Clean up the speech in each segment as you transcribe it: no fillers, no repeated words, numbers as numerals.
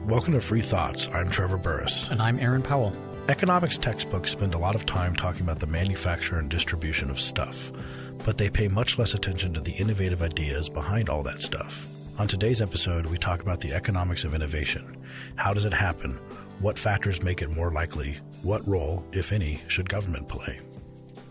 Welcome to Free Thoughts. I'm Trevor Burrus. And I'm Aaron Powell. Economics textbooks spend a lot of time talking about the manufacture and distribution of stuff, but they pay much less attention to the innovative ideas behind all that stuff. On today's episode, we talk about the economics of innovation. How does it happen? What factors make it more likely? What role, if any, should government play?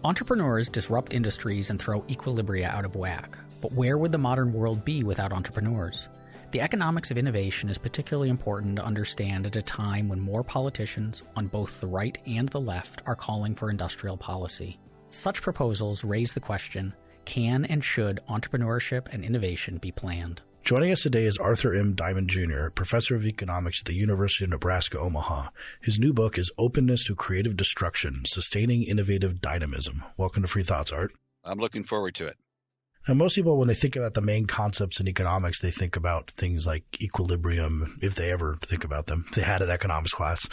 Entrepreneurs disrupt industries and throw equilibria out of whack. But where would the modern world be without entrepreneurs? The economics of innovation is particularly important to understand at a time when more politicians on both the right and the left are calling for industrial policy. Such proposals raise the question, can and should entrepreneurship and innovation be planned? Joining us today is Arthur M. Diamond Jr., professor of economics at the University of Nebraska, Omaha. His new book is Openness to Creative Destruction, Sustaining Innovative Dynamism. Welcome to Free Thoughts, Art. I'm looking forward to it. Now, most people, when they think about the main concepts in economics, they think about things like equilibrium, if they ever think about them. If they had an economics class,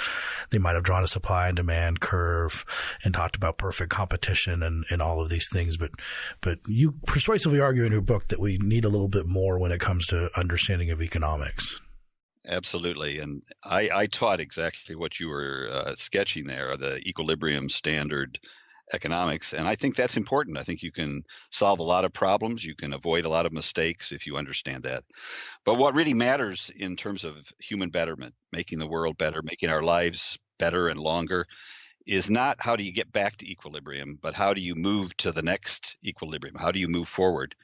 they might have drawn a supply and demand curve and talked about perfect competition and all of these things. But you persuasively argue in your book that we need a little bit more when it comes to understanding of economics. Absolutely. And I taught exactly what you were sketching there, the equilibrium standard economics. And I think that's important. I think you can solve a lot of problems. You can avoid a lot of mistakes if you understand that. But what really matters in terms of human betterment, making the world better, making our lives better and longer, is not how do you get back to equilibrium, but how do you move to the next equilibrium? How do you move forward?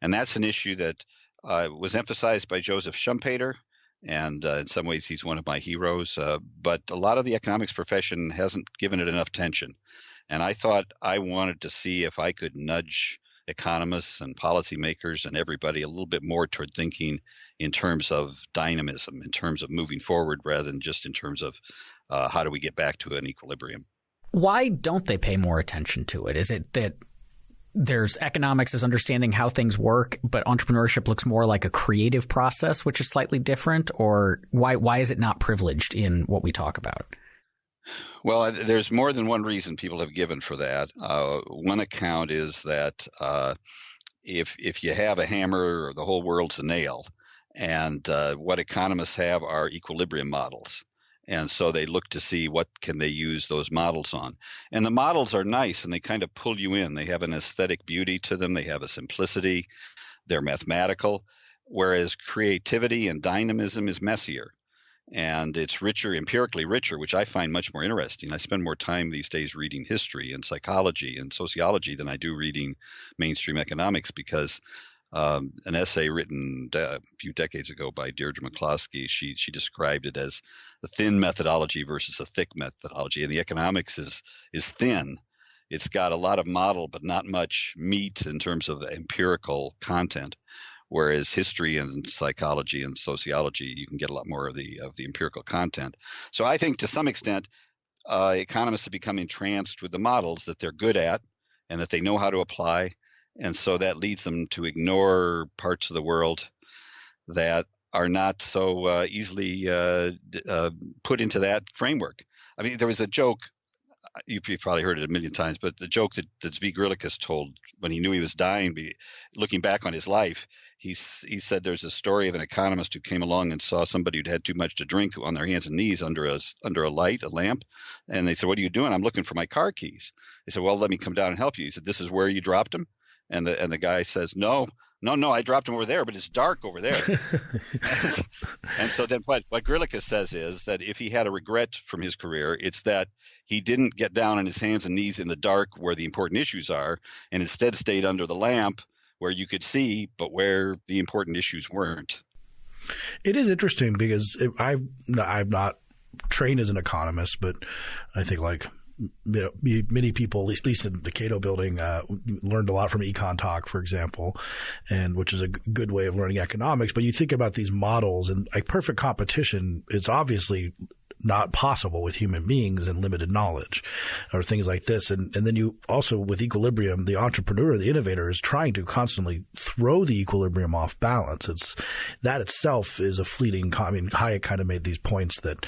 And that's an issue that was emphasized by Joseph Schumpeter. And in some ways, he's one of my heroes. But a lot of the economics profession hasn't given it enough attention. And I thought I wanted to see if I could nudge economists and policymakers and everybody a little bit more toward thinking in terms of dynamism, in terms of moving forward, rather than just in terms of how do we get back to an equilibrium. Why don't they pay more attention to it? Is it that there's economics as understanding how things work, but entrepreneurship looks more like a creative process, which is slightly different? Or why is it not privileged in what we talk about? Well, there's more than one reason people have given for that. One account is that if you have a hammer, the whole world's a nail. And what economists have are equilibrium models. And so they look to see what can they use those models on. And the models are nice, and they kind of pull you in. They have an aesthetic beauty to them. They have a simplicity. They're mathematical, whereas creativity and dynamism is messier. And it's richer, empirically richer, which I find much more interesting. I spend more time these days reading history and psychology and sociology than I do reading mainstream economics, because an essay written a few decades ago by Deirdre McCloskey, she described it as the thin methodology versus a thick methodology. And the economics is thin. It's got a lot of model, but not much meat in terms of empirical content. Whereas history and psychology and sociology, you can get a lot more of the empirical content. So I think to some extent, economists have become entranced with the models that they're good at and that they know how to apply. And so that leads them to ignore parts of the world that are not so easily put into that framework. I mean, there was a joke, you've probably heard it a million times, but the joke that Zvi Grillikus told when he knew he was dying, looking back on his life, he said there's a story of an economist who came along and saw somebody who'd had too much to drink on their hands and knees under a lamp. And they said, "What are you doing?" "I'm looking for my car keys." They said, "Well, let me come down and help you." He said, "This is where you dropped them?" And the guy says, No, I dropped them over there, but it's dark over there." And so then what Grillikus says is that if he had a regret from his career, it's that he didn't get down on his hands and knees in the dark where the important issues are, and instead stayed under the lamp where you could see, but where the important issues weren't. It is interesting because I'm not trained as an economist, but I think like many people, at least in the Cato building, learned a lot from Econ Talk, for example, and which is a good way of learning economics. But you think about these models and like perfect competition, it's obviously not possible with human beings and limited knowledge or things like this. And then you also, with equilibrium, the entrepreneur, the innovator is trying to constantly throw the equilibrium off balance. That itself is a fleeting, Hayek kind of made these points that,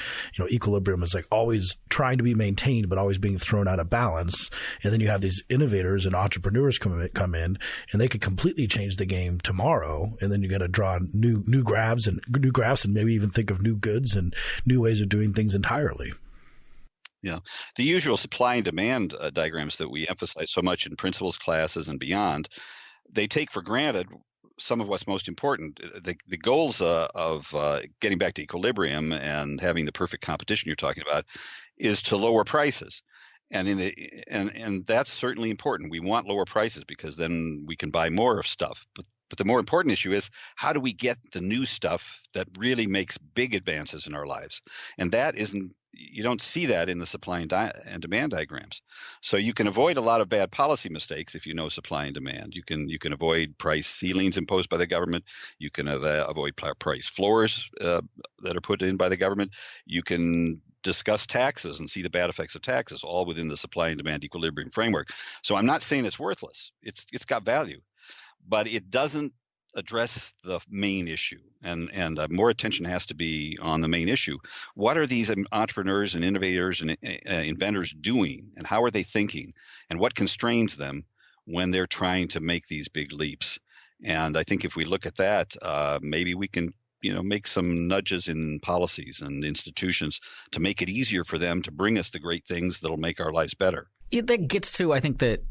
equilibrium is like always trying to be maintained, but always being thrown out of balance. And then you have these innovators and entrepreneurs come in and they could completely change the game tomorrow. And then you got to draw new graphs and maybe even think of new goods and new ways of doing things entirely. Yeah. The usual supply and demand diagrams that we emphasize so much in principles classes and beyond, they take for granted some of what's most important. The goals of getting back to equilibrium and having the perfect competition you're talking about is to lower prices. And that's certainly important. We want lower prices because then we can buy more of stuff. But the more important issue is, how do we get the new stuff that really makes big advances in our lives? And that isn't, you don't see that in the supply and demand diagrams. So you can avoid a lot of bad policy mistakes if you know supply and demand. You can avoid price ceilings imposed by the government. You can avoid price floors that are put in by the government. You can discuss taxes and see the bad effects of taxes, all within the supply and demand equilibrium framework. So I'm not saying it's worthless. It's got value, but it doesn't address the main issue, and more attention has to be on the main issue. What are these entrepreneurs and innovators and inventors doing, and how are they thinking, and what constrains them when they're trying to make these big leaps? And I think if we look at that, maybe we can make some nudges in policies and institutions to make it easier for them to bring us the great things that'll make our lives better. That gets to, I think, that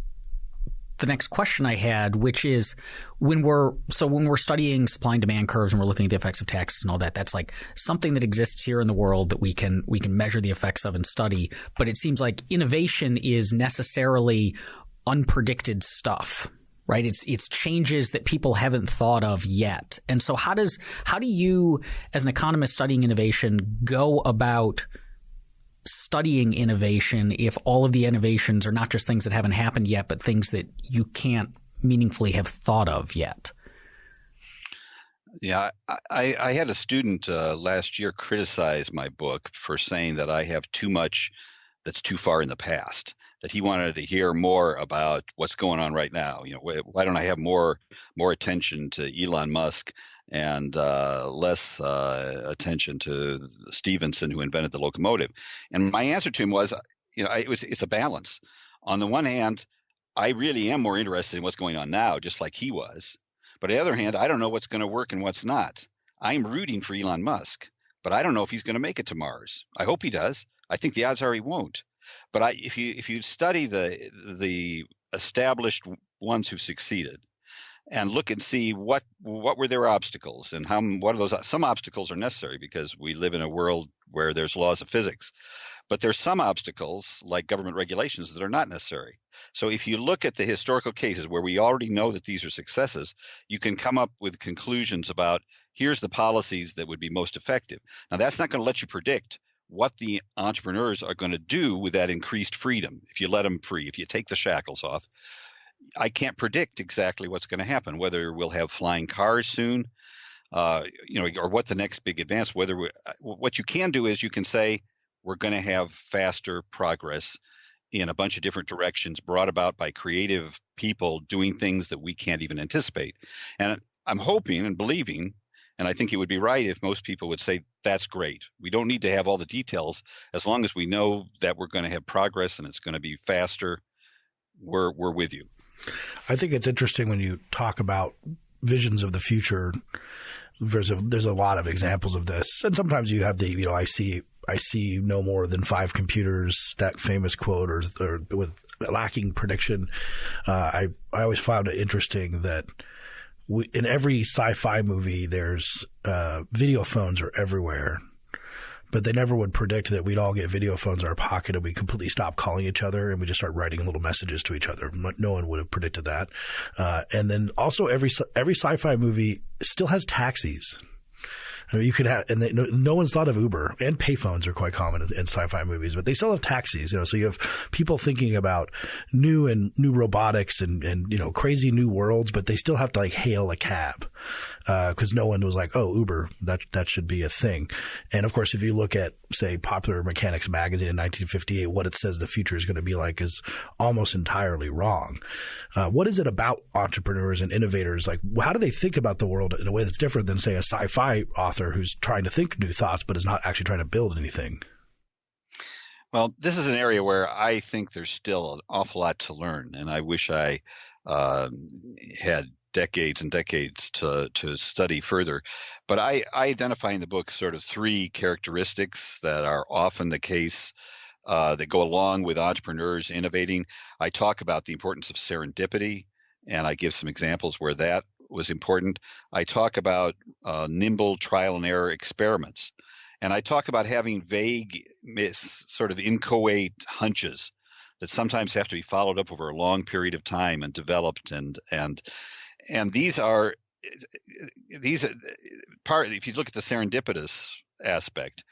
the next question I had, which is when we're studying supply and demand curves and we're looking at the effects of taxes and all that, that's like something that exists here in the world that we can measure the effects of and study. But it seems like innovation is necessarily unpredicted stuff, right? It's changes that people haven't thought of yet. And so how do you, as an economist studying innovation, go about studying innovation if all of the innovations are not just things that haven't happened yet, but things that you can't meaningfully have thought of yet? Yeah, I had a student last year criticize my book for saying that I have too much that's too far in the past, that he wanted to hear more about what's going on right now. Why don't I have more attention to Elon Musk and less attention to Stephenson, who invented the locomotive? And my answer to him was, it's a balance. On the one hand, I really am more interested in what's going on now, just like he was. But on the other hand, I don't know what's going to work and what's not. I'm rooting for Elon Musk, but I don't know if he's going to make it to Mars. I hope he does. I think the odds are he won't. But if you study the established ones who've succeeded, and look and see what were their obstacles, and what are those? Some obstacles are necessary because we live in a world where there's laws of physics, but there's some obstacles like government regulations that are not necessary. So if you look at the historical cases where we already know that these are successes, you can come up with conclusions about here's the policies that would be most effective. Now that's not going to let you predict what the entrepreneurs are going to do with that increased freedom if you let them free, if you take the shackles off. I can't predict exactly what's going to happen, whether we'll have flying cars soon, or what the next big advance. What you can do is you can say we're going to have faster progress in a bunch of different directions brought about by creative people doing things that we can't even anticipate. And I'm hoping and believing, and I think it would be right if most people would say that's great. We don't need to have all the details as long as we know that we're going to have progress and it's going to be faster. We're with you. I think it's interesting when you talk about visions of the future. There's a lot of examples of this, and sometimes you have I see no more than 5 computers. That famous quote, or with lacking prediction. I always found it interesting that in every sci-fi movie, there's video phones are everywhere. But they never would predict that we'd all get video phones in our pocket and we completely stop calling each other and we just start writing little messages to each other. No one would have predicted that. And then also every sci-fi movie still has taxis. I mean, you could have, and no one's thought of Uber, and payphones are quite common in sci-fi movies, but they still have taxis, so you have people thinking about new robotics and crazy new worlds, but they still have to like hail a cab. Because no one was like, oh, Uber, that should be a thing. And of course, if you look at, say, Popular Mechanics magazine in 1958, what it says the future is going to be like is almost entirely wrong. What is it about entrepreneurs and innovators? Like, how do they think about the world in a way that's different than, say, a sci-fi author who's trying to think new thoughts but is not actually trying to build anything? Well, this is an area where I think there's still an awful lot to learn, and I wish I had decades and decades to study further. But I identify in the book sort of three characteristics that are often the case that go along with entrepreneurs innovating. I talk about the importance of serendipity, and I give some examples where that was important. I talk about nimble trial and error experiments. And I talk about having vague, sort of inchoate hunches that sometimes have to be followed up over a long period of time and developed. And these are part. If you look at the serendipitous aspect,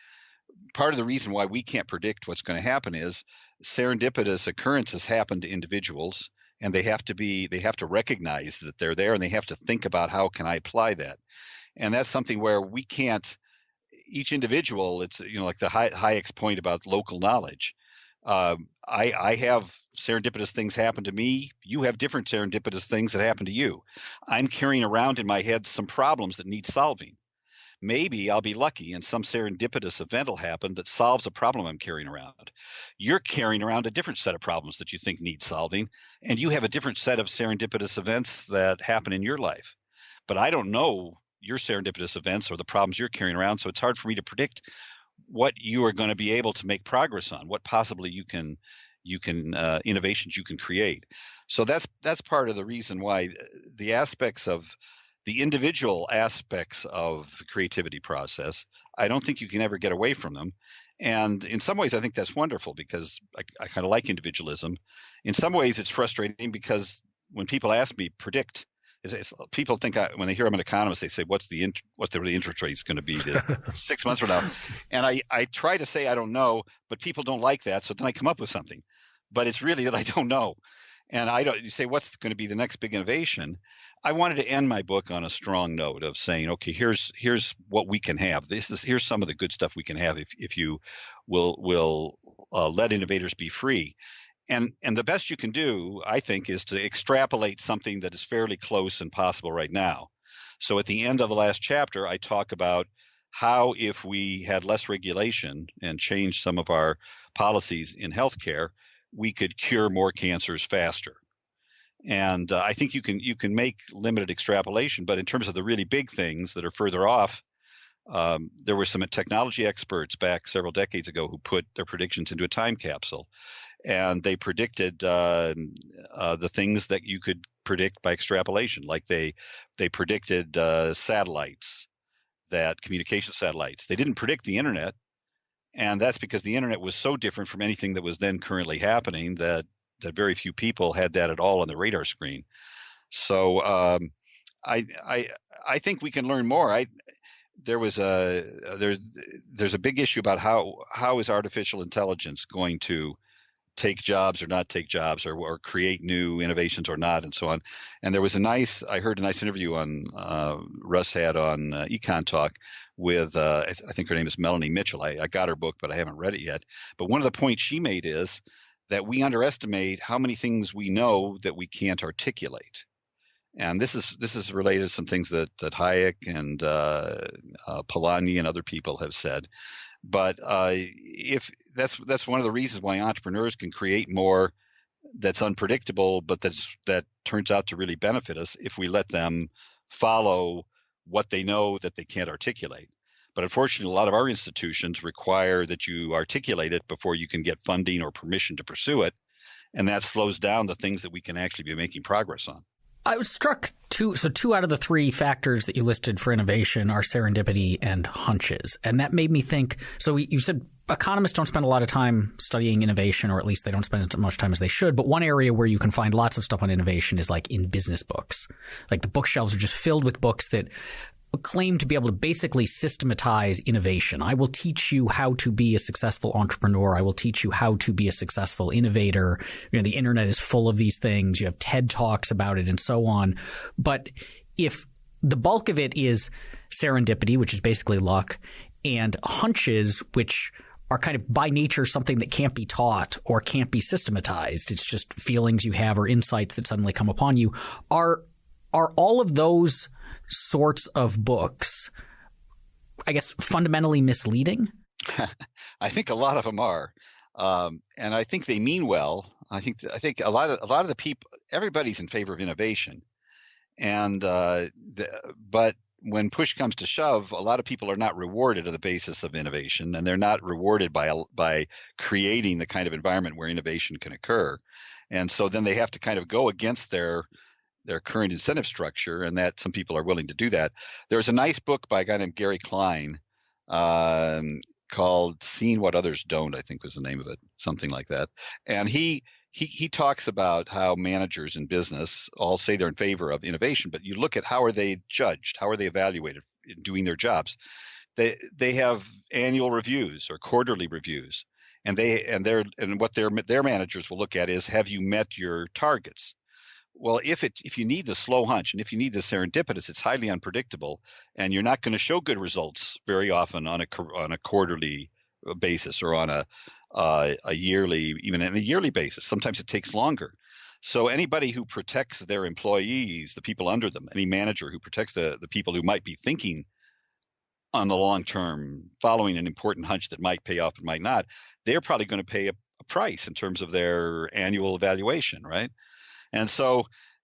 part of the reason why we can't predict what's going to happen is serendipitous occurrences happen to individuals, and they have to recognize that they're there, and they have to think about how can I apply that. And that's something where we can't. Each individual, it's like the Hayek's point about local knowledge. I have serendipitous things happen to me. You have different serendipitous things that happen to you. I'm carrying around in my head some problems that need solving. Maybe I'll be lucky and some serendipitous event will happen that solves a problem I'm carrying around. You're carrying around a different set of problems that you think need solving, and you have a different set of serendipitous events that happen in your life. But I don't know your serendipitous events or the problems you're carrying around, so it's hard for me to predict what you are going to be able to make progress on, what possibly you can innovations you can create. So that's part of the reason why the aspects of the individual aspects of the creativity process, I don't think you can ever get away from them. And in some ways, I think that's wonderful because I kind of like individualism. In some ways, it's frustrating because when people ask me predict, people think when they hear I'm an economist, they say, what's the interest rate is going to be 6 months from now? And I try to say I don't know, but people don't like that. So then I come up with something. But it's really that I don't know. And you say, what's going to be the next big innovation? I wanted to end my book on a strong note of saying, okay, here's what we can have. Here's some of the good stuff we can have if you will let innovators be free. And the best you can do, I think, is to extrapolate something that is fairly close and possible right now. So at the end of the last chapter, I talk about how if we had less regulation and changed some of our policies in healthcare, we could cure more cancers faster. And I think you can make limited extrapolation, but in terms of the really big things that are further off, there were some technology experts back several decades ago who put their predictions into a time capsule. And they predicted the things that you could predict by extrapolation, like they predicted satellites, that communication satellites. They didn't predict the internet, and that's because the internet was so different from anything that was then currently happening that very few people had that at all on the radar screen. So I think we can learn more. There's a big issue about how is artificial intelligence going to take jobs or not take jobs, or create new innovations or not, and so on. And there was I heard a nice interview on Russ had on Econ Talk with I think her name is Melanie Mitchell. I got her book, but I haven't read it yet. But one of the points she made is that we underestimate how many things we know that we can't articulate. And this is related to some things that Hayek and Polanyi and other people have said. But if that's one of the reasons why entrepreneurs can create more that's unpredictable, but that turns out to really benefit us if we let them follow what they know that they can't articulate. But unfortunately, a lot of our institutions require that you articulate it before you can get funding or permission to pursue it, and that slows down the things that we can actually be making progress on. I was struck two out of the three factors that you listed for innovation are serendipity and hunches. And that made me think, so you said economists don't spend a lot of time studying innovation, or at least they don't spend as much time as they should. But one area where you can find lots of stuff on innovation is like in business books. Like the bookshelves are just filled with books that claim to be able to basically systematize innovation. I will teach you how to be a successful entrepreneur. I will teach you how to be a successful innovator. The internet is full of these things. You have TED Talks about it and so on. But if the bulk of it is serendipity, which is basically luck, and hunches, which are kind of by nature something that can't be taught or can't be systematized, it's just feelings you have or insights that suddenly come upon you, are all of those sorts of books, I guess, fundamentally misleading? I think a lot of them are, and I think they mean well. I think a lot of the people, everybody's in favor of innovation, and but when push comes to shove, a lot of people are not rewarded on the basis of innovation, and they're not rewarded by creating the kind of environment where innovation can occur, and so then they have to kind of go against their current incentive structure, and that some people are willing to do that. There's a nice book by a guy named Gary Klein called "Seeing What Others Don't," I think was the name of it, something like that. And he talks about how managers in business all say they're in favor of innovation, but you look at how are they judged, how are they evaluated in doing their jobs. They have annual reviews or quarterly reviews, and what their managers will look at is, have you met your targets? Well, if you need the slow hunch and if you need the serendipitous, it's highly unpredictable, and you're not going to show good results very often on a quarterly basis or on a yearly, even on a yearly basis. Sometimes it takes longer. So anybody who protects their employees, the people under them, any manager who protects the people who might be thinking on the long term, following an important hunch that might pay off and might not, they're probably going to pay a price in terms of their annual evaluation, right? And so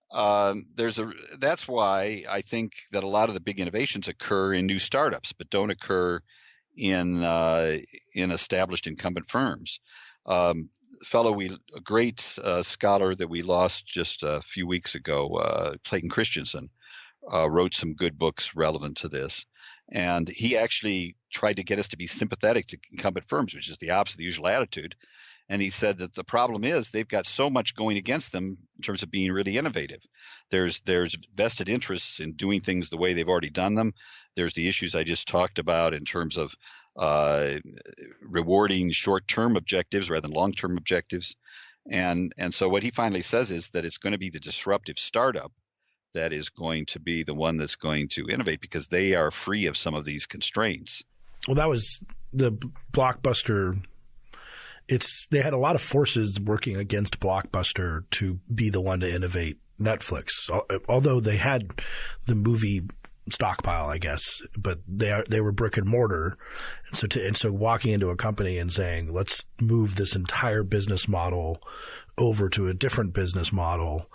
that's why I think that a lot of the big innovations occur in new startups, but don't occur in established incumbent firms. A great scholar that we lost just a few weeks ago, Clayton Christensen, wrote some good books relevant to this. And he actually tried to get us to be sympathetic to incumbent firms, which is the opposite of the usual attitude. And he said that the problem is they've got so much going against them in terms of being really innovative. There's vested interests in doing things the way they've already done them. There's the issues I just talked about in terms of rewarding short-term objectives rather than long-term objectives. And so what he finally says is that it's going to be the disruptive startup that is going to be the one that's going to innovate because they are free of some of these constraints. Well, that was the Blockbuster. They had a lot of forces working against Blockbuster to be the one to innovate Netflix, although they had the movie stockpile, I guess, but they were brick and mortar. And so walking into a company and saying, let's move this entire business model over to a different business model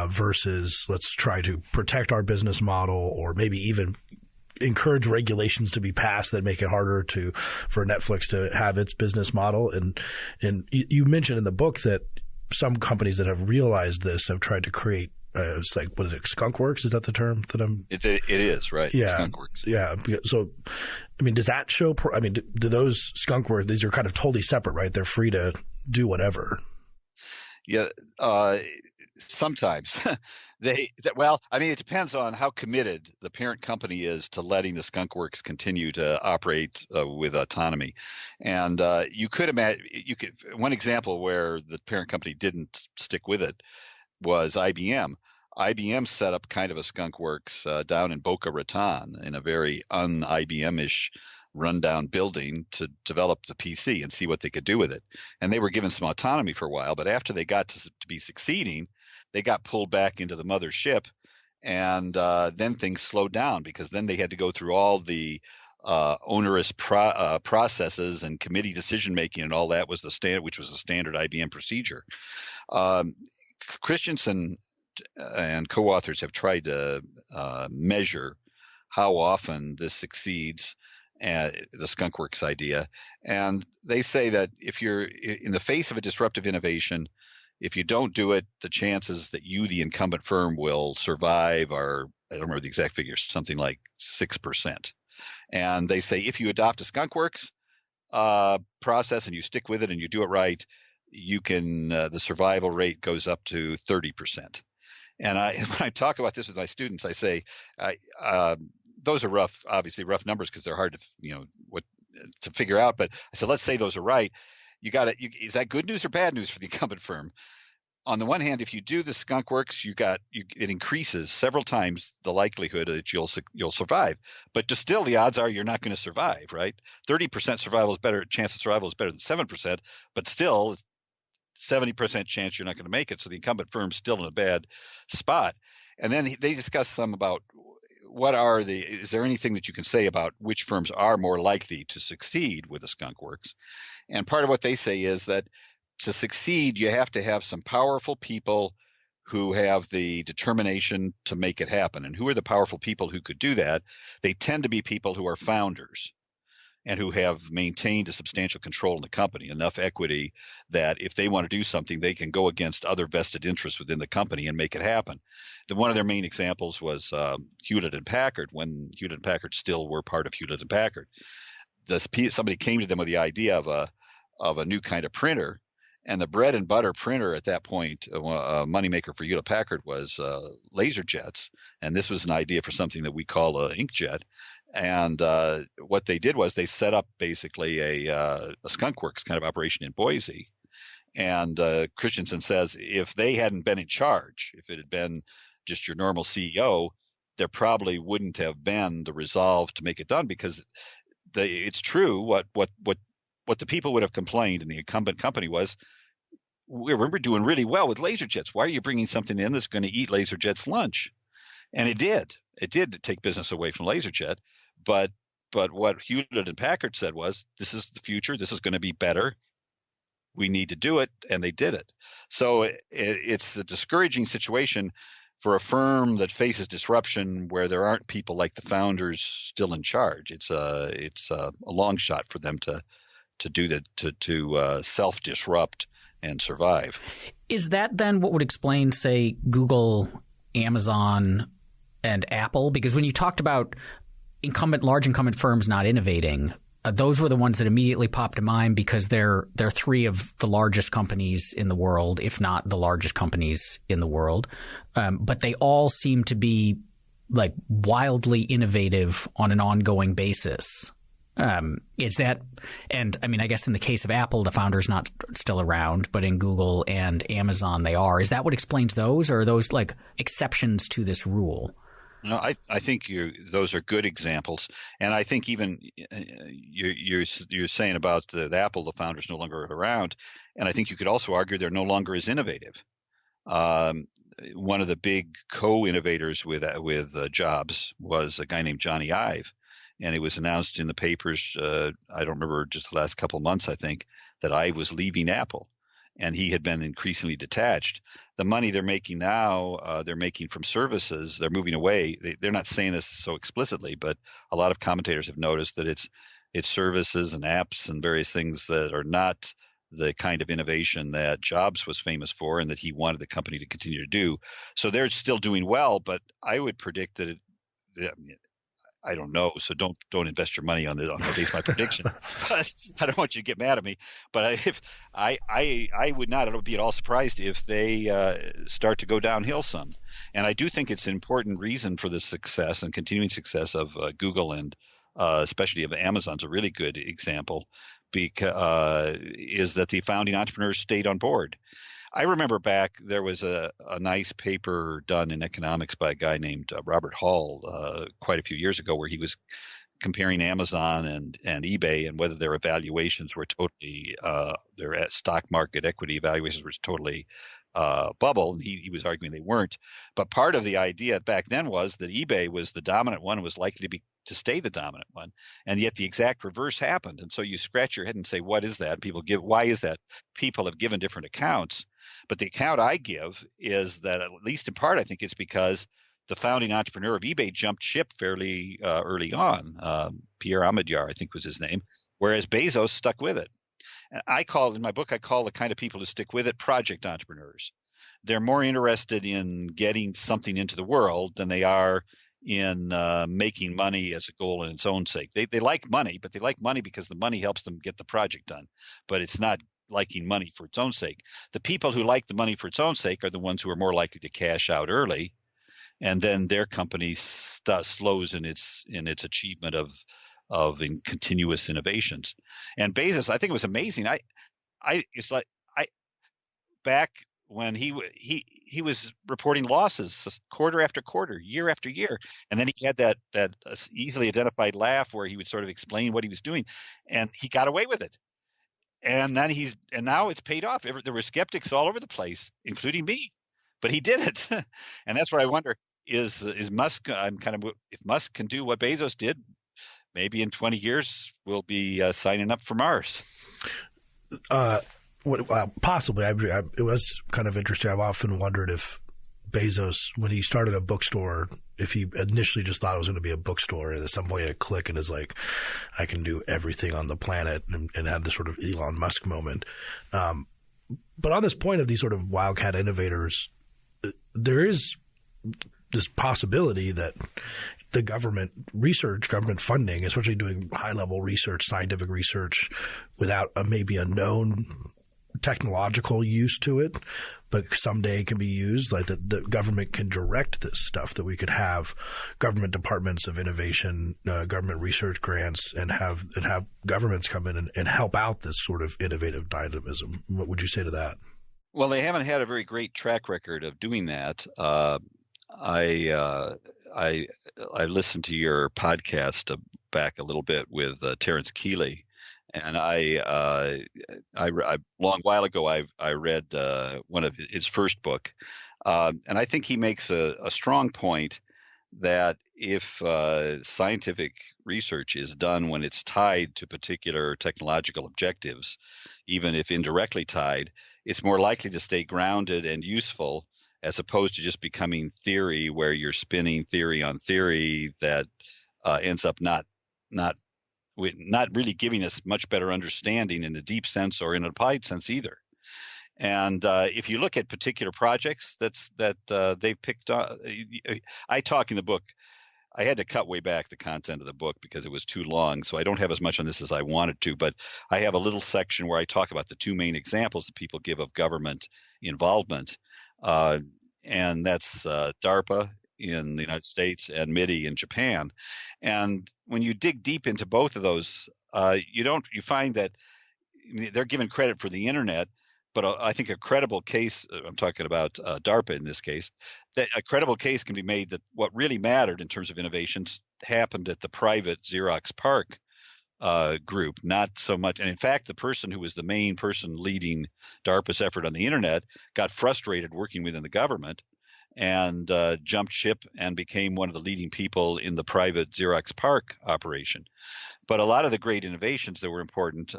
versus let's try to protect our business model or maybe even encourage regulations to be passed that make it harder for Netflix to have its business model. And you mentioned in the book that some companies that have realized this have tried to create it's like, what is it, skunkworks? Is that the term that I'm? It is, right? Yeah, skunkworks. Yeah. So, I mean, does that show? I mean, do those skunkworks? These are kind of totally separate, right? They're free to do whatever. Yeah. Sometimes well, I mean, it depends on how committed the parent company is to letting the skunkworks continue to operate with autonomy. And you could imagine, one example where the parent company didn't stick with it was IBM. IBM set up kind of a skunkworks down in Boca Raton in a very un-IBM-ish rundown building to develop the PC and see what they could do with it. And they were given some autonomy for a while, but after they got to be succeeding, they got pulled back into the mothership, and then things slowed down because then they had to go through all the onerous processes and committee decision making and all that was which was a standard IBM procedure. Christensen and co-authors have tried to measure how often this succeeds, the skunkworks idea, and they say that if you're in the face of a disruptive innovation, if you don't do it, the chances that you, the incumbent firm, will survive are, I don't remember the exact figures, something like 6%. And they say if you adopt a skunkworks process and you stick with it and you do it right, you can the survival rate goes up to 30%. And when I talk about this with my students, I say those are rough, obviously rough numbers because they're hard to to figure out. But I said, let's say those are right. Is that good news or bad news for the incumbent firm? On the one hand, if you do the skunk works, it increases several times the likelihood that you'll survive. But still, the odds are you're not going to survive, right? 30% survival is better. Chance of survival is better than 7%, but still, 70% chance you're not going to make it. So the incumbent firm's still in a bad spot. And then they discuss some about is there anything that you can say about which firms are more likely to succeed with the skunk works? And part of what they say is that to succeed, you have to have some powerful people who have the determination to make it happen. And who are the powerful people who could do that? They tend to be people who are founders and who have maintained a substantial control in the company, enough equity that if they want to do something, they can go against other vested interests within the company and make it happen. One of their main examples was Hewlett and Packard, when Hewlett and Packard still were part of Hewlett and Packard. Somebody came to them with the idea of a new kind of printer. And the bread and butter printer at that point, a moneymaker for Hewlett Packard, was laser jets. And this was an idea for something that we call an inkjet. And what they did was they set up basically a skunk works kind of operation in Boise. And Christensen says if they hadn't been in charge, if it had been just your normal CEO, there probably wouldn't have been the resolve to make it done, because it's true what the people would have complained in the incumbent company was, we're doing really well with laser jets. Why are you bringing something in that's going to eat laser jet's lunch? And it did. It did take business away from LaserJet. But what Hewlett and Packard said was, this is the future. This is going to be better. We need to do it. And they did it. So it's a discouraging situation for a firm that faces disruption where there aren't people like the founders still in charge. It's a long shot for them to do that, to self-disrupt and survive. Is that then what would explain, say, Google, Amazon, and Apple? Because when you talked about large incumbent firms not innovating, those were the ones that immediately popped to mind, because they're three of the largest companies in the world, if not the largest companies in the world. But they all seem to be like wildly innovative on an ongoing basis. Is that, and I mean, I guess in the case of Apple, the founder's not still around, but in Google and Amazon, they are. Is that what explains those, or are those like exceptions to this rule? No, I think those are good examples, and I think even you're saying about the Apple, the founder's no longer around, and I think you could also argue they're no longer as innovative. One of the big co-innovators with Jobs was a guy named Johnny Ive. And it was announced in the papers, I don't remember, just the last couple of months, I think, that I was leaving Apple. And he had been increasingly detached. The money they're making now, they're making from services. They're moving away. They're not saying this so explicitly, but a lot of commentators have noticed that it's services and apps and various things that are not the kind of innovation that Jobs was famous for and that he wanted the company to continue to do. So they're still doing well, but I would predict that I don't know, so don't invest your money on this. I base my prediction. But I don't want you to get mad at me. But if I would not be at all surprised if they start to go downhill some. And I do think it's an important reason for the success and continuing success of Google, and especially of Amazon's a really good example, because is that the founding entrepreneurs stayed on board. I remember back there was a nice paper done in economics by a guy named Robert Hall quite a few years ago, where he was comparing Amazon and eBay and whether their evaluations were totally their stock market equity evaluations were totally bubble. And he was arguing they weren't. But part of the idea back then was that eBay was the dominant one and was likely to stay the dominant one. And yet the exact reverse happened. And so you scratch your head and say, what is that? Why is that? People have given different accounts. But the account I give is that, at least in part, I think it's because the founding entrepreneur of eBay jumped ship fairly early on. Pierre Omidyar, I think was his name, whereas Bezos stuck with it. And in my book, I call the kind of people who stick with it project entrepreneurs. They're more interested in getting something into the world than they are in making money as a goal in its own sake. They like money, but they like money because the money helps them get the project done. But it's not liking money for its own sake. The people who like the money for its own sake are the ones who are more likely to cash out early. and then their company slows in its achievement of continuous innovations. And Bezos, I think it was amazing. It's like I back when he was reporting losses quarter after quarter, year after year, and then he had that easily identified laugh where he would sort of explain what he was doing, and he got away with it. And then now it's paid off. There were skeptics all over the place, including me, but he did it. And that's where I wonder, is Musk, if Musk can do what Bezos did, maybe in 20 years we'll be signing up for Mars. Possibly. It was kind of interesting. I've often wondered if Bezos, when he started a bookstore, if he initially just thought it was going to be a bookstore, and at some point a click and is like, I can do everything on the planet, and had this sort of Elon Musk moment. But on this point of these sort of wildcat innovators, there is this possibility that the government funding, especially doing high-level research, scientific research, without maybe a known technological use to it, but someday can be used, like the government can direct this stuff, that we could have government departments of innovation, government research grants, and have governments come in and help out this sort of innovative dynamism. What would you say to that? Well, they haven't had a very great track record of doing that. I listened to your podcast back a little bit with Terence Keeley, and a long while ago I read one of his first book, and I think he makes a strong point that if scientific research is done when it's tied to particular technological objectives, even if indirectly tied, it's more likely to stay grounded and useful, as opposed to just becoming theory, where you're spinning theory on theory that ends up not really giving us much better understanding in a deep sense or in an applied sense either. And if you look at particular projects that they've picked up, I talk in the book. I had to cut way back the content of the book because it was too long, so I don't have as much on this as I wanted to, but I have a little section where I talk about the two main examples that people give of government involvement, and that's DARPA in the United States and MIDI in Japan. And when you dig deep into both of those, you find that they're given credit for the internet, but I think a credible case, I'm talking about DARPA in this case, that a credible case can be made that what really mattered in terms of innovations happened at the private Xerox PARC group, not so much. And in fact, the person who was the main person leading DARPA's effort on the internet got frustrated working within the government and jumped ship and became one of the leading people in the private Xerox PARC operation. But a lot of the great innovations that were important,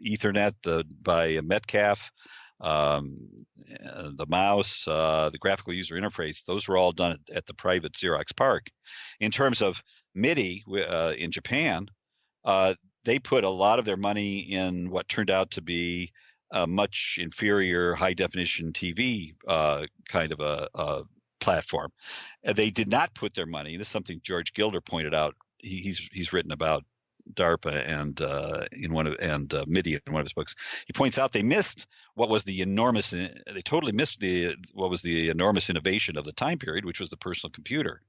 Ethernet by Metcalfe, the mouse, the graphical user interface, those were all done at the private Xerox PARC. In terms of MIDI in Japan, they put a lot of their money in what turned out to be a much inferior high-definition TV kind of a platform. They did not put their money. This is something George Gilder pointed out. He's written about DARPA and MIDI in one of his books. He points out they missed what was the enormous. They totally missed what was the enormous innovation of the time period, which was the personal computer.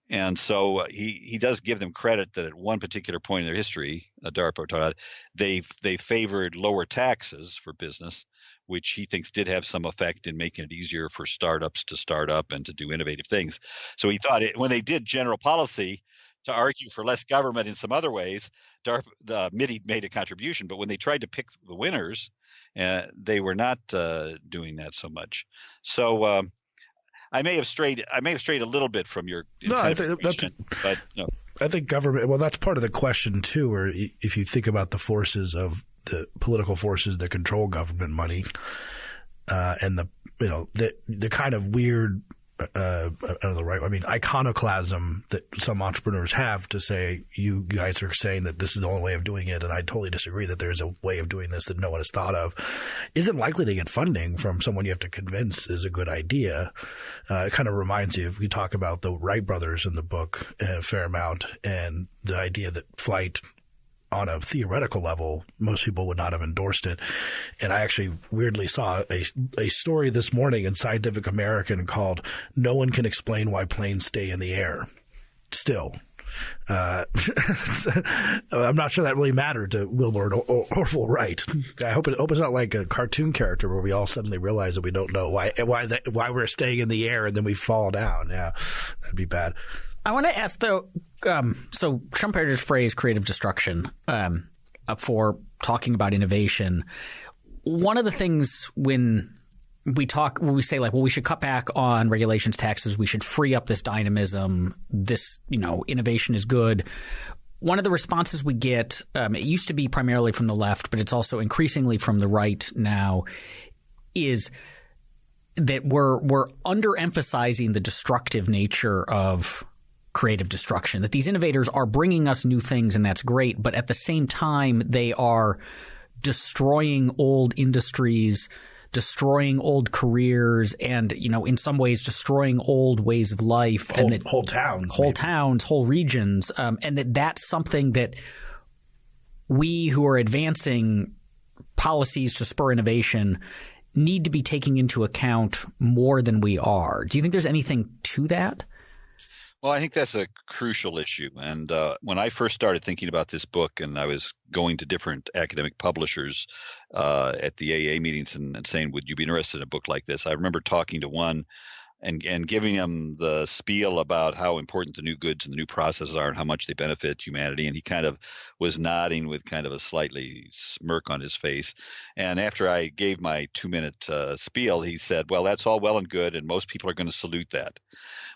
And so he does give them credit that at one particular point in their history, DARPA, they favored lower taxes for business, which he thinks did have some effect in making it easier for startups to start up and to do innovative things. So he thought when they did general policy to argue for less government in some other ways, the MIDI made a contribution. But when they tried to pick the winners, they were not doing that so much. So I may have strayed a little bit from your. No, I think but no. I think government. Well, that's part of the question too. Where if you think about the forces of the political forces that control government money, and the kind of weird. I don't know the right. I mean, iconoclasm that some entrepreneurs have to say, you guys are saying that this is the only way of doing it, and I totally disagree that there's a way of doing this that no one has thought of, isn't likely to get funding from someone you have to convince is a good idea. It kind of reminds you, if we talk about the Wright brothers in the book a fair amount, and the idea that flight on a theoretical level, most people would not have endorsed it. And I actually weirdly saw a story this morning in Scientific American called "No One Can Explain Why Planes Stay in the Air." Still. I'm not sure that really mattered to Wilbur Orville Wright. I hope it's not like a cartoon character where we all suddenly realize that we don't know why we're staying in the air and then we fall down. Yeah, that'd be bad. I want to ask though. So Schumpeter's phrase "creative destruction" for talking about innovation. One of the things when we say like, well, we should cut back on regulations, taxes, we should free up this dynamism, this, innovation is good. One of the responses we get, it used to be primarily from the left, but it's also increasingly from the right now, is that we're underemphasizing the destructive nature of creative destruction, that these innovators are bringing us new things and that's great, but at the same time, they are destroying old industries, destroying old careers, and in some ways destroying old ways of life, whole towns, whole regions, and that's something that we who are advancing policies to spur innovation need to be taking into account more than we are. Do you think there's anything to that? Well, I think that's a crucial issue. And when I first started thinking about this book, and I was going to different academic publishers at the AA meetings and saying, would you be interested in a book like this? I remember talking to one and giving him the spiel about how important the new goods and the new processes are and how much they benefit humanity. And he kind of was nodding with kind of a slightly smirk on his face. And after I gave my 2-minute spiel, he said, well, that's all well and good, and most people are going to salute that.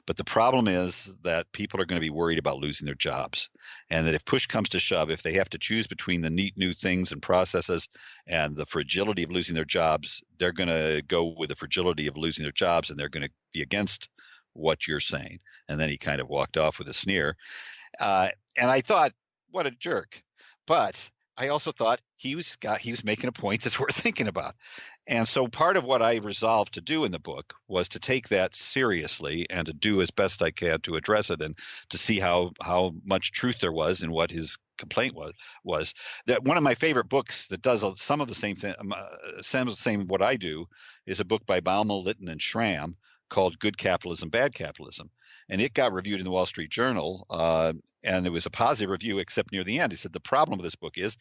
But the problem is that people are going to be worried about losing their jobs, and that if push comes to shove, if they have to choose between the neat new things and processes and the fragility of losing their jobs, they're going to go with the fragility of losing their jobs, and they're going to be against what you're saying. And then he kind of walked off with a sneer. And I thought, what a jerk. But I also thought he was making a point that's worth thinking about. And so part of what I resolved to do in the book was to take that seriously and to do as best I can to address it and to see how much truth there was in what his complaint was. That one of my favorite books that does some of the same thing, some of the same what I do, is a book by Baumol, Litton, and Schramm called Good Capitalism, Bad Capitalism. And it got reviewed in the Wall Street Journal, and it was a positive review, except near the end. He said the problem with this book is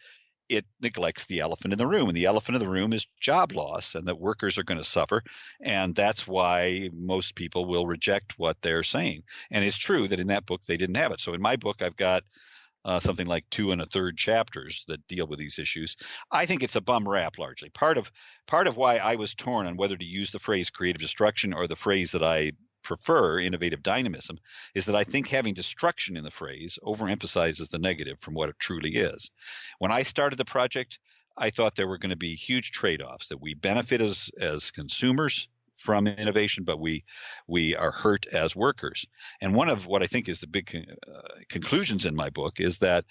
it neglects the elephant in the room, and the elephant in the room is job loss, and that workers are going to suffer, and that's why most people will reject what they're saying. And it's true that in that book they didn't have it. So in my book, I've got something like 2 1/3 chapters that deal with these issues. I think it's a bum rap largely. Part of why I was torn on whether to use the phrase creative destruction or the phrase that I prefer, innovative dynamism, is that I think having destruction in the phrase overemphasizes the negative from what it truly is. When I started the project, I thought there were going to be huge trade-offs, that we benefit as consumers from innovation, but we are hurt as workers. And one of what I think is the big conclusions in my book is that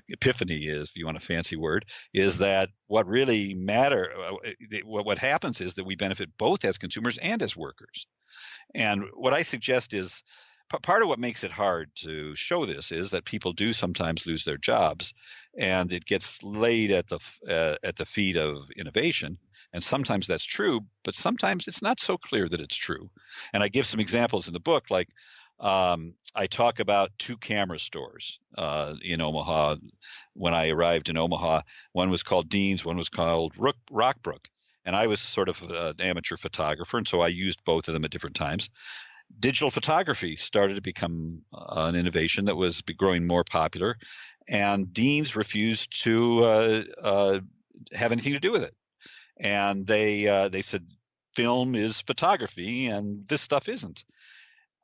epiphany is, if you want a fancy word, is that what really what happens is that we benefit both as consumers and as workers. And what I suggest is part of what makes it hard to show this is that people do sometimes lose their jobs, and it gets laid at the feet of innovation. And sometimes that's true, but sometimes it's not so clear that it's true. And I give some examples in the book, like I talk about 2 camera stores in Omaha. When I arrived in Omaha, one was called Dean's, one was called Rockbrook. And I was sort of an amateur photographer, and so I used both of them at different times. Digital photography started to become an innovation that was growing more popular, and Dean's refused to have anything to do with it. And they said film is photography, and this stuff isn't.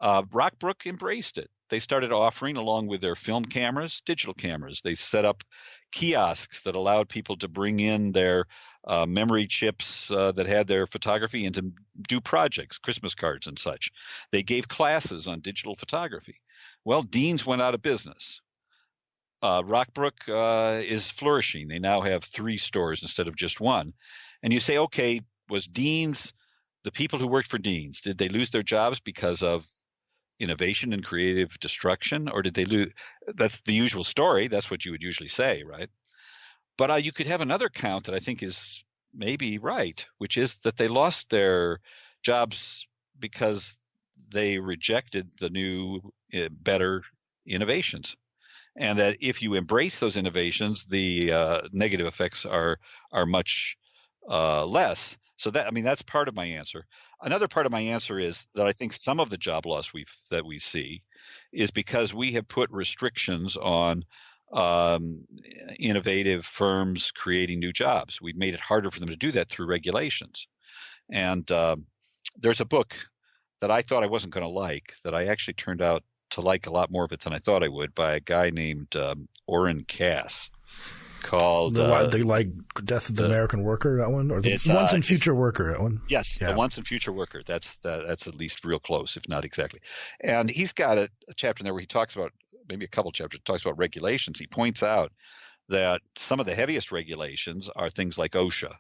Rockbrook embraced it. They started offering, along with their film cameras, digital cameras. They set up kiosks that allowed people to bring in their memory chips that had their photography and to do projects, Christmas cards and such. They gave classes on digital photography. Well, Dean's went out of business. Rockbrook is flourishing. They now have 3 stores instead of just 1. And you say, okay, was Dean's, the people who worked for Dean's, did they lose their jobs because of innovation and creative destruction, or did they lose? That's the usual story. That's what you would usually say, right? But you could have another count that I think is maybe right, which is that they lost their jobs because they rejected the new, better innovations. And that if you embrace those innovations, the negative effects are much less. So that, I mean, that's part of my answer. Another part of my answer is that I think some of the job loss that we see is because we have put restrictions on um, innovative firms creating new jobs. We've made it harder for them to do that through regulations. And there's a book that I thought I wasn't going to like that I actually turned out to like a lot more of it than I thought I would, by a guy named Orrin Cass, called the like Death of the American Worker, that one, or the Once and Future Worker, that one. Yes, yeah. The Once and Future Worker. That's at least real close, if not exactly. And he's got a chapter in there where he talks about, maybe a couple chapters, talks about regulations. He points out that some of the heaviest regulations are things like OSHA.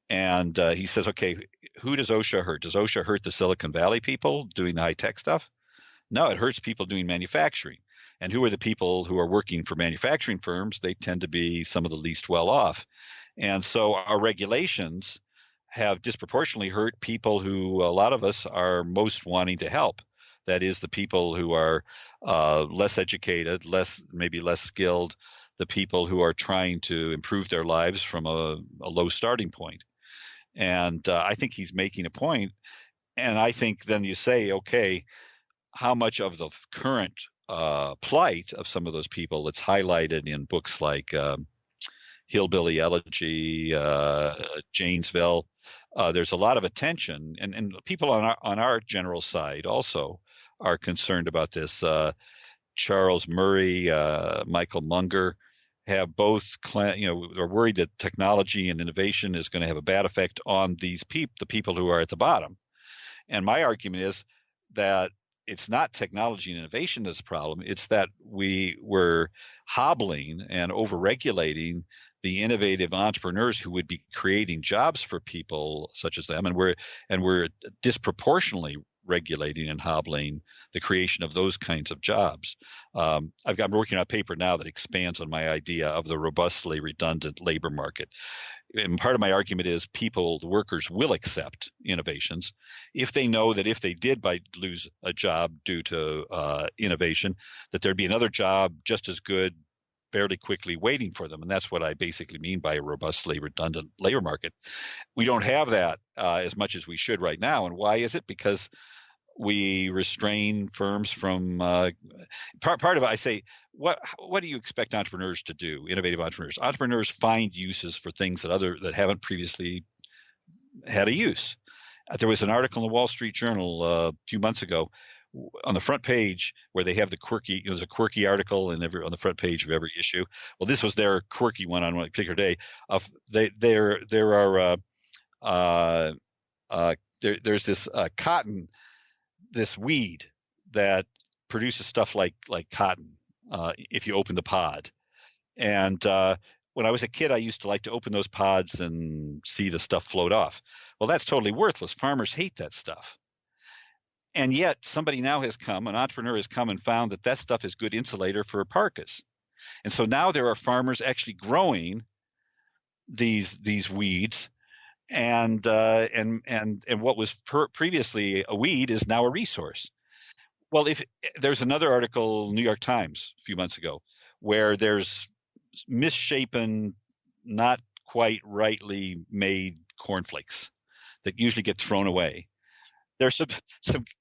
And he says, okay, who does OSHA hurt? Does OSHA hurt the Silicon Valley people doing the high-tech stuff? No, it hurts people doing manufacturing. And who are the people who are working for manufacturing firms? They tend to be some of the least well off. And so our regulations have disproportionately hurt people who a lot of us are most wanting to help. That is, the people who are less educated, maybe less skilled, the people who are trying to improve their lives from a low starting point. And I think he's making a point. And I think then you say, okay, how much of the current plight of some of those people that's highlighted in books like Hillbilly Elegy, Janesville, there's a lot of attention, and people on our general side also are concerned about this. Charles Murray, Michael Munger have both, are worried that technology and innovation is going to have a bad effect on the people who are at the bottom. And my argument is that it's not technology and innovation that's the problem. It's that we were hobbling and over-regulating the innovative entrepreneurs who would be creating jobs for people such as them, and we're disproportionately regulating and hobbling the creation of those kinds of jobs. I'm working on a paper now that expands on my idea of the robustly redundant labor market. And part of my argument is the workers will accept innovations if they know that if they did lose a job due to innovation, that there'd be another job just as good fairly quickly waiting for them. And that's what I basically mean by a robustly redundant labor market. We don't have that as much as we should right now. And why is it? Because we restrain firms from part of it. I say, what do you expect entrepreneurs to do? Innovative entrepreneurs. Entrepreneurs find uses for things that haven't previously had a use. There was an article in the Wall Street Journal a few months ago on the front page where they have the quirky. There's a quirky article on the front page of every issue. Well, this was their quirky one on one particular day. There's this cotton. This weed that produces stuff like cotton if you open the pod. And when I was a kid, I used to like to open those pods and see the stuff float off. Well, that's totally worthless. Farmers hate that stuff. And yet an entrepreneur has come and found that stuff is good insulator for parkas. And so now there are farmers actually growing these weeds. And what was previously a weed is now a resource. Well, if there's another article, New York Times, a few months ago, where there's misshapen, not quite rightly made cornflakes that usually get thrown away. There's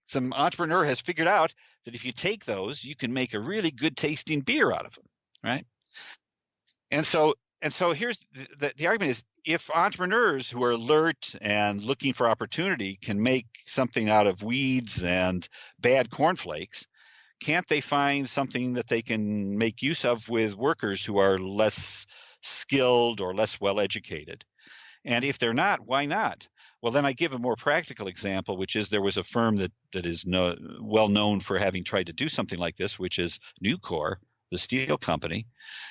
some entrepreneur has figured out that if you take those, you can make a really good tasting beer out of them, right? And so here's the argument is, if entrepreneurs who are alert and looking for opportunity can make something out of weeds and bad cornflakes, can't they find something that they can make use of with workers who are less skilled or less well educated? And if they're not, why not? Well, then I give a more practical example, which is there was a firm that is well known for having tried to do something like this, which is Nucor, the steel company.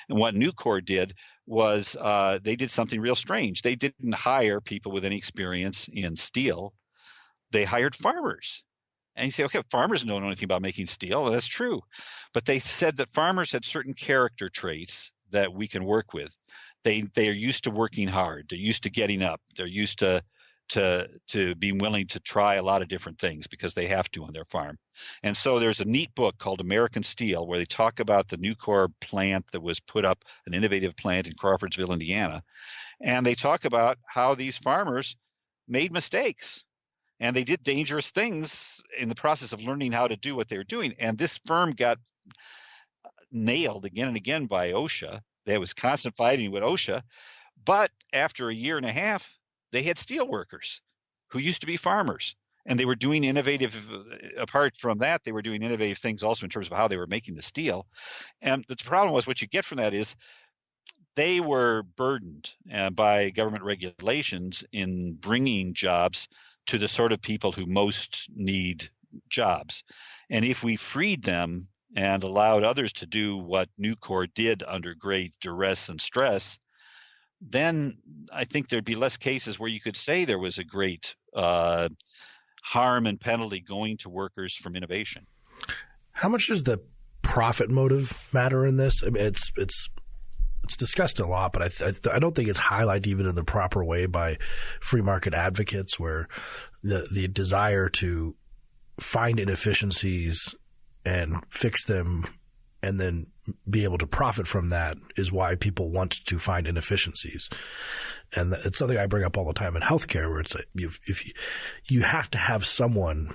And what Nucor did was they did something real strange. They didn't hire people with any experience in steel. They hired farmers. And you say, okay, farmers don't know anything about making steel. Well, that's true. But they said that farmers had certain character traits that we can work with. They are used to working hard. They're used to getting up. They're used to being willing to try a lot of different things because they have to on their farm. And so there's a neat book called American Steel where they talk about the Nucor plant that was put up, an innovative plant in Crawfordsville, Indiana. And they talk about how these farmers made mistakes and they did dangerous things in the process of learning how to do what they were doing. And this firm got nailed again and again by OSHA. There was constant fighting with OSHA. But after a year and a half, they had steel workers who used to be farmers. And they were doing innovative, apart from that, they were doing innovative things also in terms of how they were making the steel. And the problem was what you get from that is they were burdened by government regulations in bringing jobs to the sort of people who most need jobs. And if we freed them and allowed others to do what Nucor did under great duress and stress, then I think there'd be less cases where you could say there was a great harm and penalty going to workers from innovation. How much does the profit motive matter in this? I mean, it's discussed a lot, but I don't think it's highlighted even in the proper way by free market advocates, where the desire to find inefficiencies and fix them and then be able to profit from that is why people want to find inefficiencies. And it's something I bring up all the time in healthcare, where it's like if you have to have someone.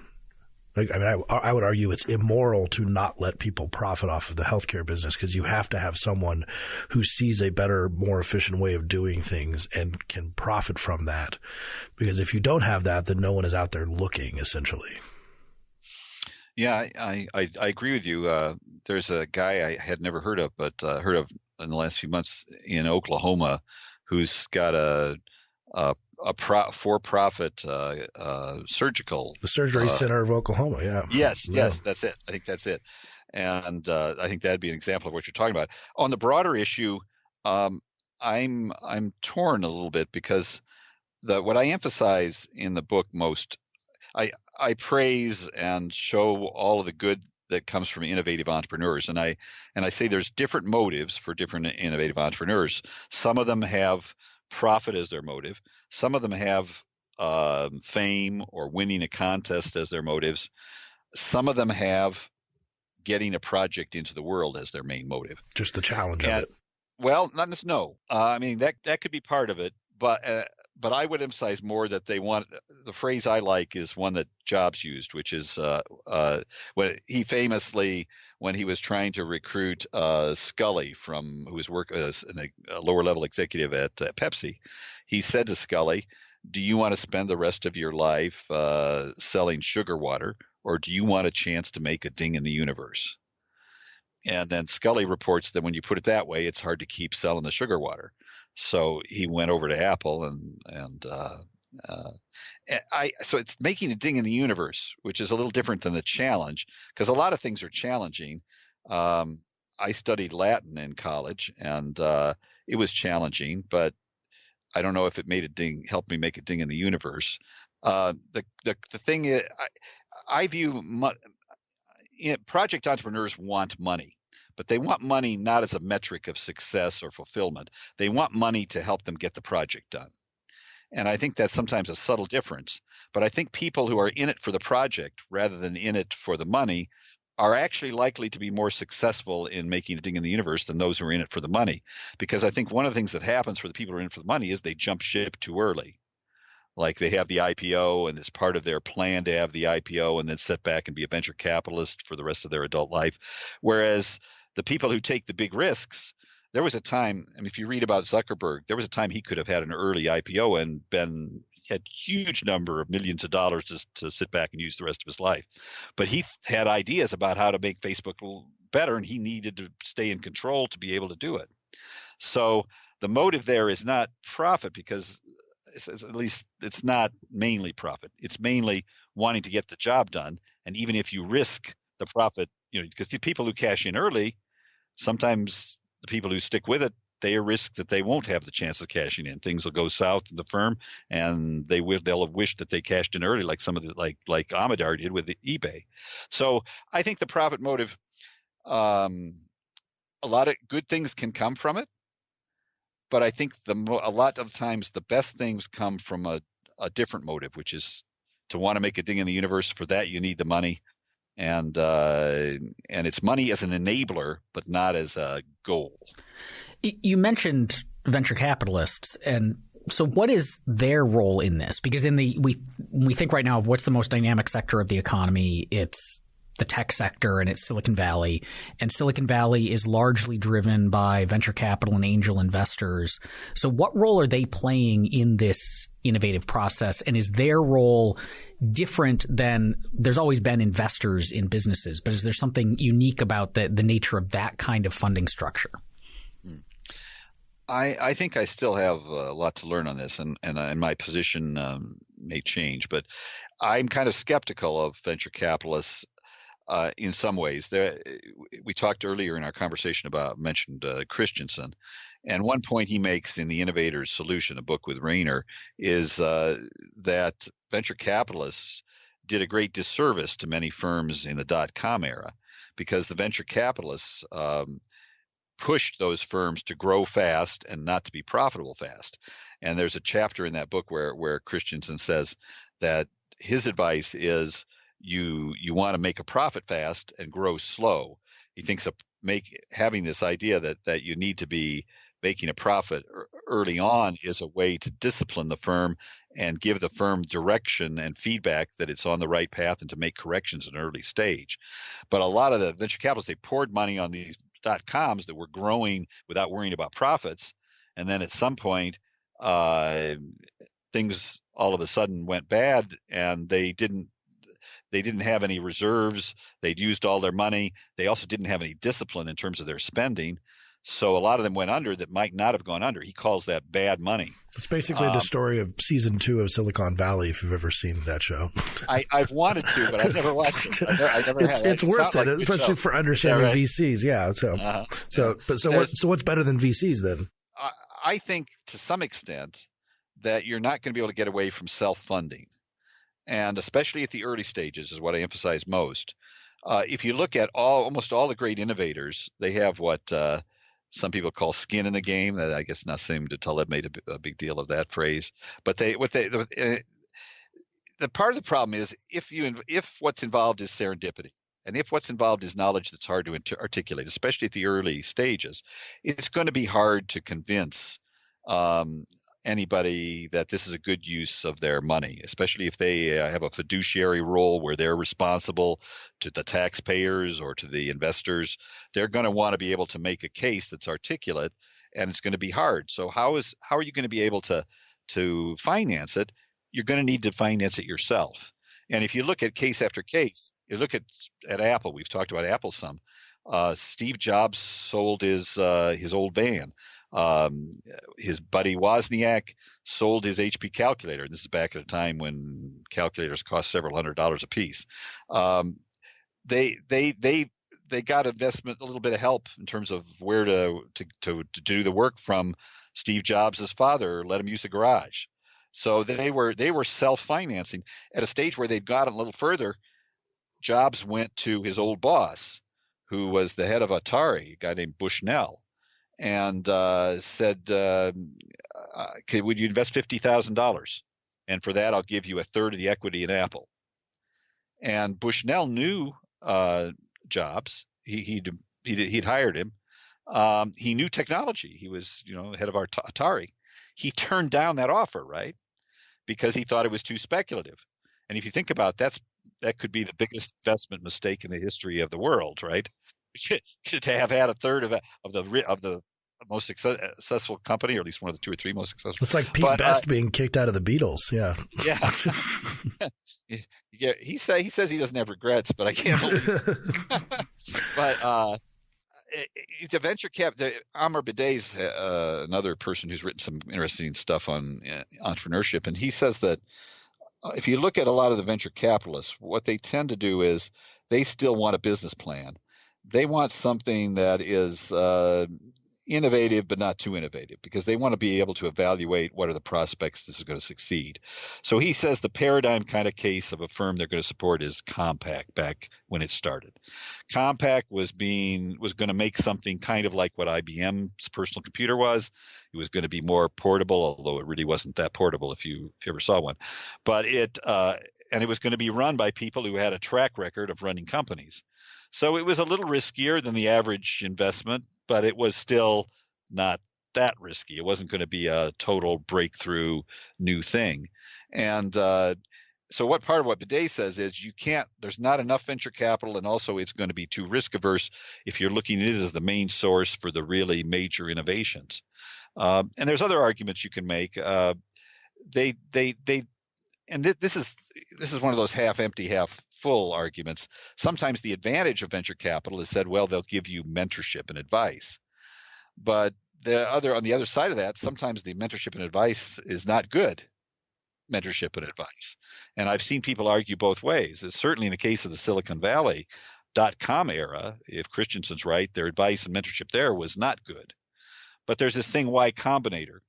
Like, I mean, I would argue it's immoral to not let people profit off of the healthcare business, because you have to have someone who sees a better, more efficient way of doing things and can profit from that. Because if you don't have that, then no one is out there looking, essentially. Yeah, I agree with you. There's a guy I had never heard of, but heard of in the last few months in Oklahoma, who's got a for-profit surgical. The Surgery Center of Oklahoma, yeah. Yes, that's it. I think that's it. And I think that'd be an example of what you're talking about. On the broader issue, I'm torn a little bit, because what I emphasize in the book most, I praise and show all of the good that comes from innovative entrepreneurs. And I say there's different motives for different innovative entrepreneurs. Some of them have profit as their motive. Some of them have fame or winning a contest as their motives. Some of them have getting a project into the world as their main motive. Just the challenge of it. Well, not necessarily. No, I mean that could be part of it, but I would emphasize more that they want. The phrase I like is one that Jobs used, which is when he famously, when he was trying to recruit Scully, who was working as a lower level executive at Pepsi, he said to Scully, "Do you want to spend the rest of your life selling sugar water, or do you want a chance to make a ding in the universe?" And then Scully reports that when you put it that way, it's hard to keep selling the sugar water. So he went over to Apple so it's making a ding in the universe, which is a little different than the challenge, because a lot of things are challenging. I studied Latin in college, and it was challenging, but I don't know if it helped me make a ding in the universe. The thing is, I view project entrepreneurs want money, but they want money not as a metric of success or fulfillment. They want money to help them get the project done. And I think that's sometimes a subtle difference. But I think people who are in it for the project rather than in it for the money are actually likely to be more successful in making a ding in the universe than those who are in it for the money. Because I think one of the things that happens for the people who are in it for the money is they jump ship too early. Like they have the IPO, and it's part of their plan to have the IPO and then sit back and be a venture capitalist for the rest of their adult life. Whereas the people who take the big risks, there was a time, I mean, if you read about Zuckerberg, there was a time he could have had an early IPO and had huge number of millions of dollars just to sit back and use the rest of his life. But he had ideas about how to make Facebook better, and he needed to stay in control to be able to do it. So the motive there is not profit, because at least it's not mainly profit. It's mainly wanting to get the job done. And even if you risk the profit, because the people who cash in early, sometimes the people who stick with it, they risk that they won't have the chance of cashing in. Things will go south in the firm, and they'll have wished that they cashed in early, like some of the like Amadar did with the eBay. So I think the profit motive, a lot of good things can come from it, but I think a lot of times the best things come from a different motive, which is to want to make a ding in the universe. For that, you need the money, and it's money as an enabler, but not as a goal. You mentioned venture capitalists, and so what is their role in this? Because we think right now of what's the most dynamic sector of the economy, it's the tech sector and it's Silicon Valley. And Silicon Valley is largely driven by venture capital and angel investors. So what role are they playing in this innovative process? And is their role different than there's always been investors in businesses, but is there something unique about the nature of that kind of funding structure? I think I still have a lot to learn on this, and my position may change, but I'm kind of skeptical of venture capitalists in some ways. We talked earlier in our conversation mentioned Christensen, and one point he makes in The Innovators Solution, a book with Rayner, is that venture capitalists did a great disservice to many firms in the dot-com era, because the venture capitalists pushed those firms to grow fast and not to be profitable fast. And there's a chapter in that book where Christensen says that his advice is you want to make a profit fast and grow slow. He thinks of having this idea that you need to be making a profit early on is a way to discipline the firm and give the firm direction and feedback that it's on the right path, and to make corrections at an early stage. But a lot of the venture capitalists, they poured money on these .coms that were growing without worrying about profits, and then at some point things all of a sudden went bad, and they didn't have any reserves. They'd used all their money. They also didn't have any discipline in terms of their spending. So a lot of them went under that might not have gone under. He calls that bad money. It's basically the story of season 2 of Silicon Valley, if you've ever seen that show. I've wanted to, but I've never watched it. I never have. It's worth it, especially for understanding VCs. Yeah. So what's better than VCs then? I think to some extent that you're not going to be able to get away from self-funding, and especially at the early stages is what I emphasize most. If you look at almost all the great innovators, they have what some people call skin in the game. That I guess Nassim Taleb made a big deal of that phrase. But the part of the problem is if what's involved is serendipity, and if what's involved is knowledge that's hard to articulate, especially at the early stages, it's going to be hard to convince anybody that this is a good use of their money, especially if they have a fiduciary role where they're responsible to the taxpayers or to the investors. They're going to want to be able to make a case that's articulate, and it's going to be hard. So how are you going to be able to finance it? You're going to need to finance it yourself. And if you look at case after case, you look at Apple. We've talked about Apple some. Steve Jobs sold his old van. His buddy Wozniak sold his HP calculator. This is back at a time when calculators cost several $100s a piece. They got investment, a little bit of help in terms of where to do the work from Steve Jobs' father, let him use the garage. So they were self-financing. At a stage where they'd gotten a little further, Jobs went to his old boss, who was the head of Atari, a guy named Bushnell, and said, would you invest $50,000? And for that, I'll give you a third of the equity in Apple. And Bushnell knew Jobs. He'd hired him. He knew technology. He was, head of Atari. He turned down that offer, right? Because he thought it was too speculative. And if you think about it, that could be the biggest investment mistake in the history of the world, right? To have had a third of the most successful company, or at least one of the 2 or 3 most successful. It's like Pete Best being kicked out of the Beatles. Yeah. Yeah. He says he doesn't have regrets, but I can't believe it. But the venture cap, Amr Biday's another person who's written some interesting stuff on entrepreneurship, and he says that if you look at a lot of the venture capitalists, what they tend to do is they still want a business plan. They want something that is innovative, but not too innovative, because they want to be able to evaluate what are the prospects this is going to succeed. So he says the paradigm kind of case of a firm they're going to support is Compaq back when it started. Compaq was going to make something kind of like what IBM's personal computer was. It was going to be more portable, although it really wasn't that portable if you ever saw one. But it was going to be run by people who had a track record of running companies. So it was a little riskier than the average investment, but it was still not that risky. It wasn't going to be a total breakthrough new thing. And so what part of what Bidet says is there's not enough venture capital, and also it's going to be too risk averse if you're looking at it as the main source for the really major innovations. And there's other arguments you can make. And this is one of those half empty, half full arguments. Sometimes the advantage of venture capital is said, well, they'll give you mentorship and advice. But on the other side of that, sometimes the mentorship and advice is not good mentorship and advice. And I've seen people argue both ways. It's certainly in the case of the Silicon Valley .com era, if Christensen's right, their advice and mentorship there was not good. But there's this thing, Y Combinator,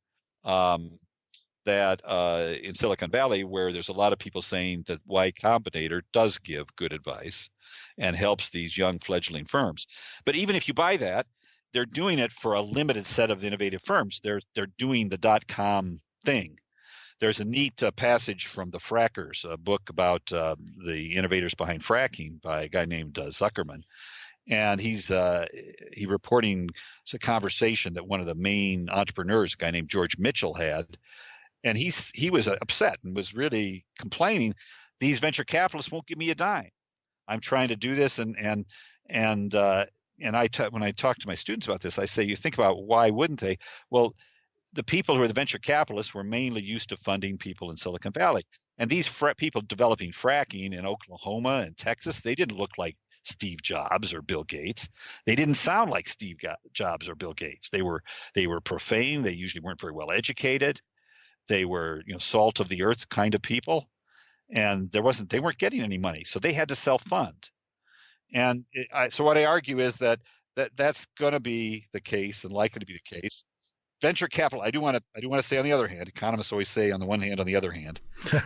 that in Silicon Valley, where there's a lot of people saying that Y Combinator does give good advice and helps these young fledgling firms. But even if you buy that, they're doing it for a limited set of innovative firms. They're doing the .com thing. There's a neat passage from The Frackers, a book about the innovators behind fracking by a guy named Zuckerman. And he's reporting a conversation that one of the main entrepreneurs, a guy named George Mitchell, had. And he was upset and was really complaining, these venture capitalists won't give me a dime. I'm trying to do this. And when I talk to my students about this, I say, you think about why wouldn't they? Well, the people who are the venture capitalists were mainly used to funding people in Silicon Valley. And these people developing fracking in Oklahoma and Texas, they didn't look like Steve Jobs or Bill Gates. They didn't sound like Steve Jobs or Bill Gates. They were profane. They usually weren't very well educated. They were, salt of the earth kind of people. And they weren't getting any money. So they had to self-fund. And so what I argue is that's going to be the case and likely to be the case. Venture capital, I do want to say, on the other hand, economists always say on the one hand, on the other hand.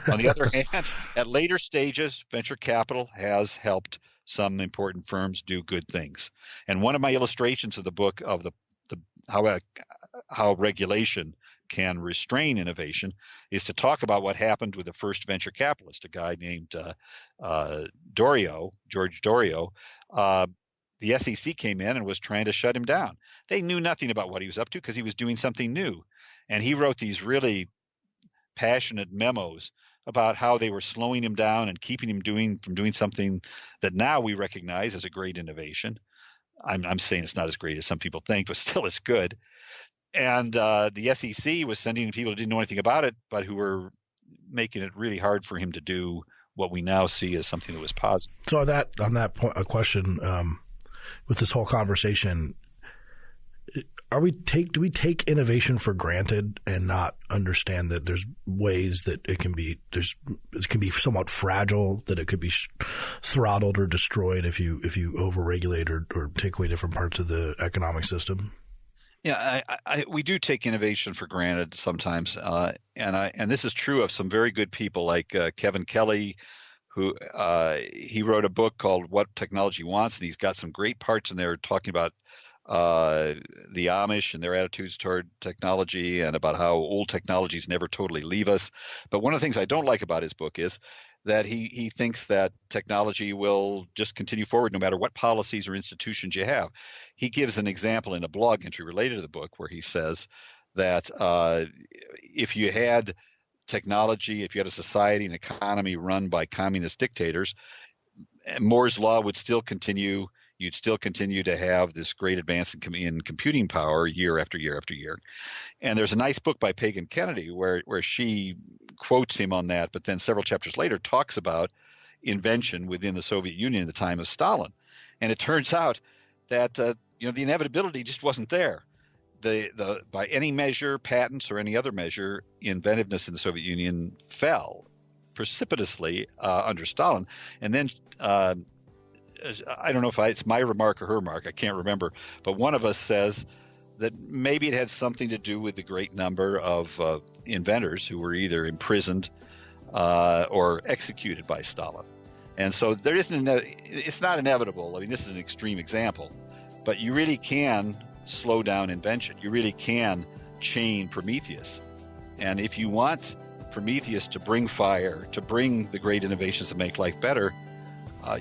On the other hand, at later stages, venture capital has helped some important firms do good things. And one of my illustrations of the book of how regulation can restrain innovation is to talk about what happened with the first venture capitalist, a guy named George Dorio. The SEC came in and was trying to shut him down. They knew nothing about what he was up to because he was doing something new. And he wrote these really passionate memos about how they were slowing him down and keeping him from doing something that now we recognize as a great innovation. I'm saying it's not as great as some people think, but still it's good. And the SEC was sending people who didn't know anything about it, but who were making it really hard for him to do what we now see as something that was positive. So on that point, a question with this whole conversation, do we take innovation for granted and not understand that there's ways that it can be somewhat fragile, that it could be throttled or destroyed if you overregulate or take away different parts of the economic system? Yeah, we do take innovation for granted sometimes, and this is true of some very good people like Kevin Kelly, who he wrote a book called What Technology Wants, and he's got some great parts in there talking about the Amish and their attitudes toward technology and about how old technologies never totally leave us. But one of the things I don't like about his book is that he thinks that technology will just continue forward no matter what policies or institutions you have. He gives an example in a blog entry related to the book where he says that if you had technology, if you had a society, an economy run by communist dictators, Moore's law would still continue. You'd still continue to have this great advance in computing power year after year after year. And there's a nice book by Pagan Kennedy where she quotes him on that, but then several chapters later talks about invention within the Soviet Union at the time of Stalin. And it turns out that the inevitability just wasn't there. By any measure, patents or any other measure, inventiveness in the Soviet Union fell precipitously under Stalin. And then I don't know if it's my remark or her remark, I can't remember, but one of us says that maybe it had something to do with the great number of inventors who were either imprisoned or executed by Stalin. And so there isn't, it's not inevitable. I mean, this is an extreme example, but you really can slow down invention. You really can chain Prometheus. And if you want Prometheus to bring fire, to bring the great innovations that make life better,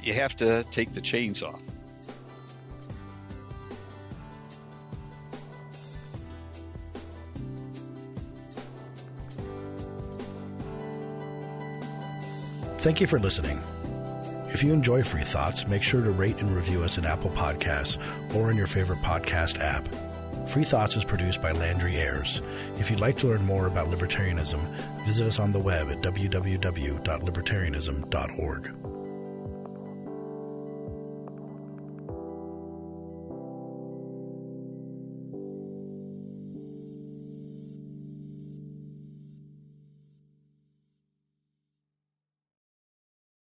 you have to take the chains off. Thank you for listening. If you enjoy Free Thoughts, make sure to rate and review us in Apple Podcasts or in your favorite podcast app. Free Thoughts is produced by Landry Ayers. If you'd like to learn more about libertarianism, visit us on the web at www.libertarianism.org.